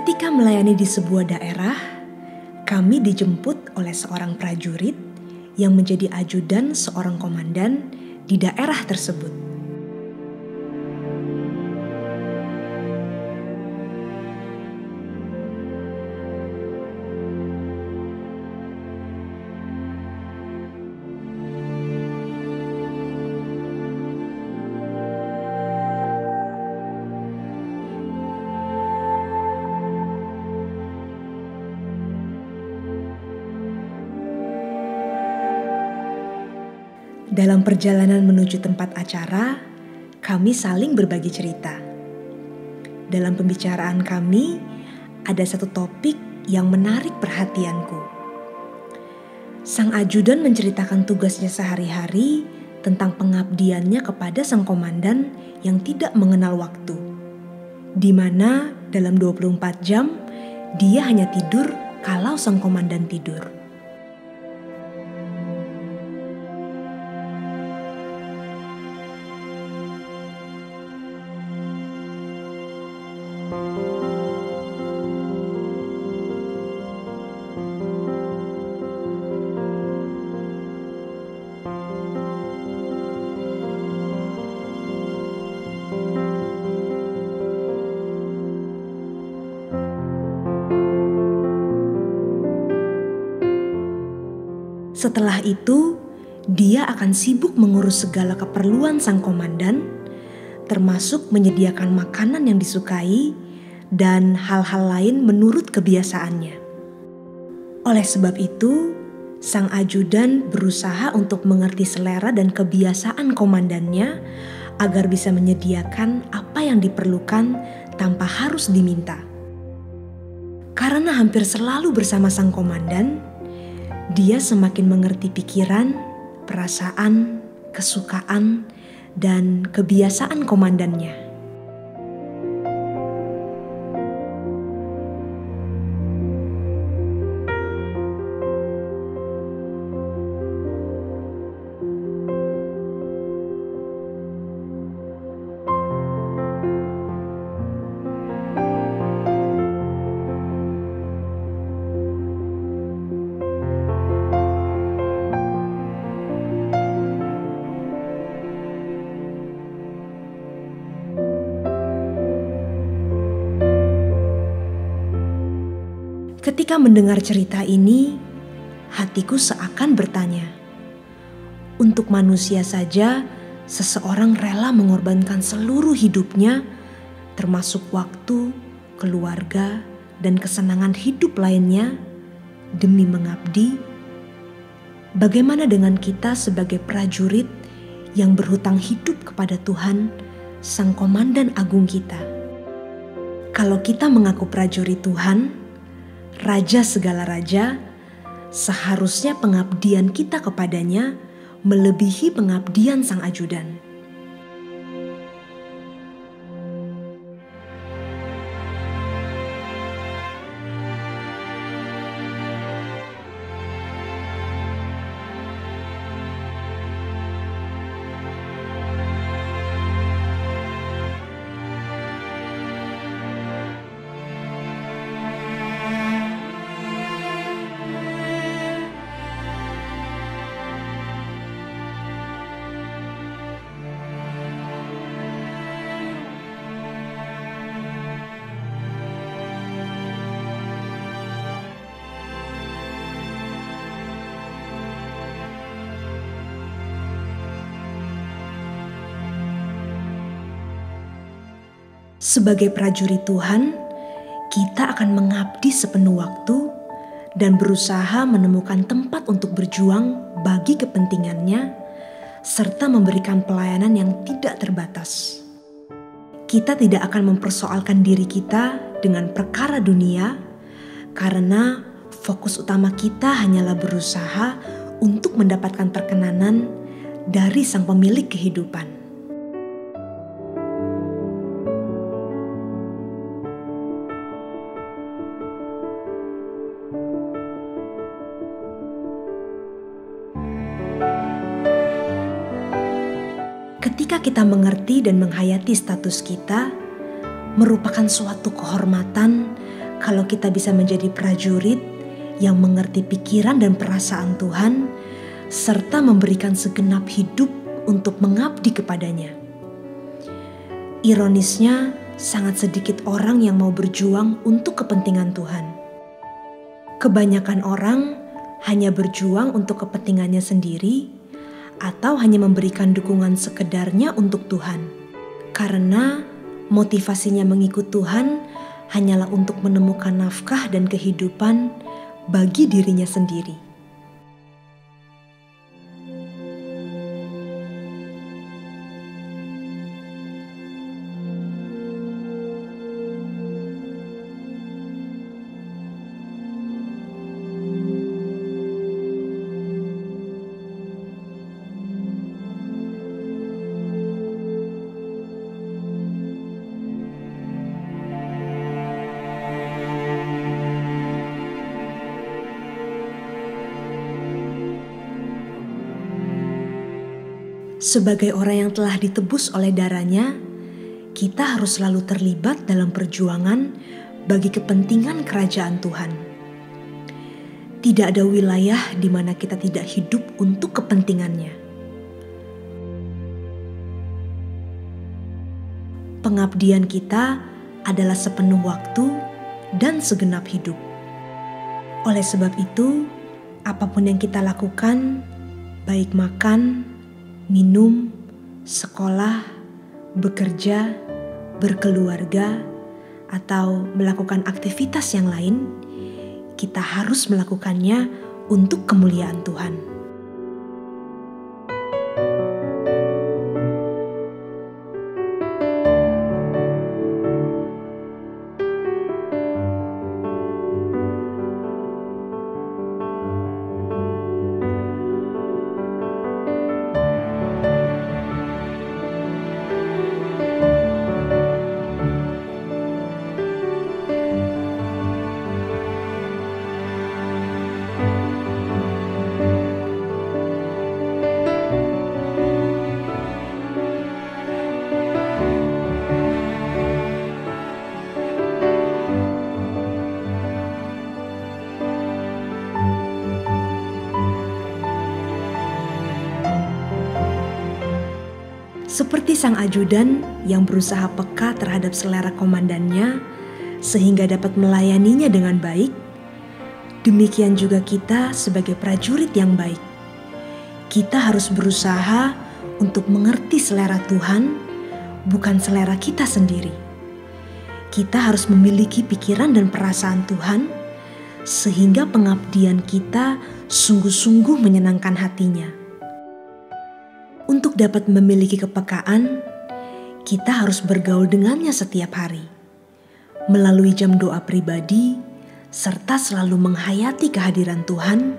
Ketika melayani di sebuah daerah, kami dijemput oleh seorang prajurit yang menjadi ajudan seorang komandan di daerah tersebut. Dalam perjalanan menuju tempat acara, kami saling berbagi cerita. Dalam pembicaraan kami, ada satu topik yang menarik perhatianku. Sang ajudan menceritakan tugasnya sehari-hari tentang pengabdiannya kepada sang komandan yang tidak mengenal waktu, di mana dalam 24 jam dia hanya tidur kalau sang komandan tidur. Setelah itu, dia akan sibuk mengurus segala keperluan sang komandan, termasuk menyediakan makanan yang disukai dan hal-hal lain menurut kebiasaannya. Oleh sebab itu, sang ajudan berusaha untuk mengerti selera dan kebiasaan komandannya agar bisa menyediakan apa yang diperlukan tanpa harus diminta. Karena hampir selalu bersama sang komandan, dia semakin mengerti pikiran, perasaan, kesukaan, dan kebiasaan komandannya. Ketika mendengar cerita ini, hatiku seakan bertanya, untuk manusia saja seseorang rela mengorbankan seluruh hidupnya, termasuk waktu, keluarga, dan kesenangan hidup lainnya demi mengabdi. Bagaimana dengan kita sebagai prajurit yang berhutang hidup kepada Tuhan, Sang Komandan Agung kita? Kalau kita mengaku prajurit Tuhan, Raja segala raja, seharusnya pengabdian kita kepadanya melebihi pengabdian sang ajudan. Sebagai prajurit Tuhan, kita akan mengabdi sepenuh waktu dan berusaha menemukan tempat untuk berjuang bagi kepentingannya, serta memberikan pelayanan yang tidak terbatas. Kita tidak akan mempersoalkan diri kita dengan perkara dunia, karena fokus utama kita hanyalah berusaha untuk mendapatkan perkenanan dari Sang Pemilik kehidupan. Ketika kita mengerti dan menghayati status kita, merupakan suatu kehormatan kalau kita bisa menjadi prajurit yang mengerti pikiran dan perasaan Tuhan, serta memberikan segenap hidup untuk mengabdi kepadanya. Ironisnya, sangat sedikit orang yang mau berjuang untuk kepentingan Tuhan. Kebanyakan orang hanya berjuang untuk kepentingannya sendiri atau hanya memberikan dukungan sekedarnya untuk Tuhan. Karena motivasinya mengikut Tuhan hanyalah untuk menemukan nafkah dan kehidupan bagi dirinya sendiri. Sebagai orang yang telah ditebus oleh darahnya, kita harus selalu terlibat dalam perjuangan bagi kepentingan kerajaan Tuhan. Tidak ada wilayah di mana kita tidak hidup untuk kepentingannya. Pengabdian kita adalah sepenuh waktu dan segenap hidup. Oleh sebab itu, apapun yang kita lakukan, baik makan, minum, sekolah, bekerja, berkeluarga, atau melakukan aktivitas yang lain, kita harus melakukannya untuk kemuliaan Tuhan. Seperti sang ajudan yang berusaha peka terhadap selera komandannya sehingga dapat melayaninya dengan baik, demikian juga kita sebagai prajurit yang baik. Kita harus berusaha untuk mengerti selera Tuhan, bukan selera kita sendiri. Kita harus memiliki pikiran dan perasaan Tuhan, sehingga pengabdian kita sungguh-sungguh menyenangkan hatinya. Untuk dapat memiliki kepekaan, kita harus bergaul dengannya setiap hari, melalui jam doa pribadi, serta selalu menghayati kehadiran Tuhan,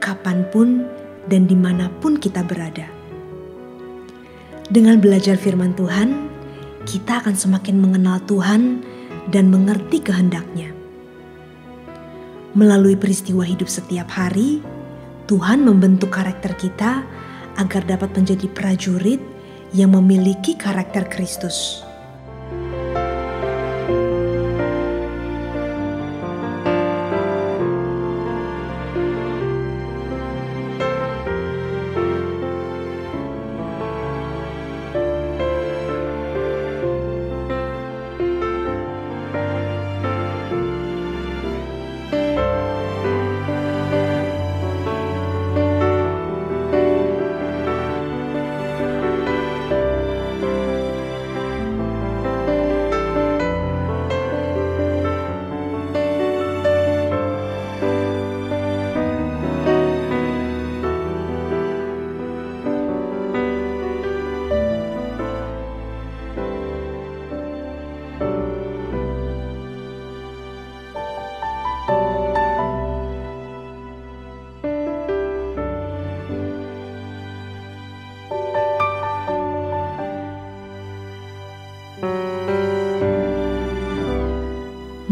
kapanpun dan dimanapun kita berada. Dengan belajar firman Tuhan, kita akan semakin mengenal Tuhan dan mengerti kehendak-Nya. Melalui peristiwa hidup setiap hari, Tuhan membentuk karakter kita agar dapat menjadi prajurit yang memiliki karakter Kristus.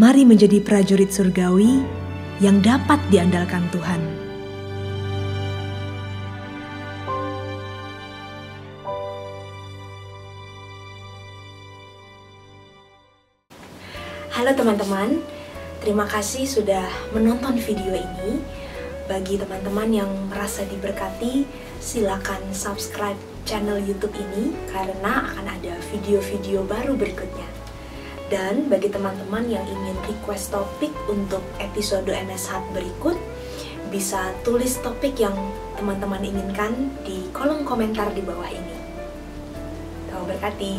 Mari menjadi prajurit surgawi yang dapat diandalkan Tuhan. Halo teman-teman, Terima kasih sudah menonton video ini. Bagi teman-teman yang merasa diberkati, silakan subscribe channel YouTube ini karena akan ada video-video baru berikutnya. Dan bagi teman-teman yang ingin request topik untuk episode NS Hub berikut, bisa tulis topik yang teman-teman inginkan di kolom komentar di bawah ini. Tuhan berkati.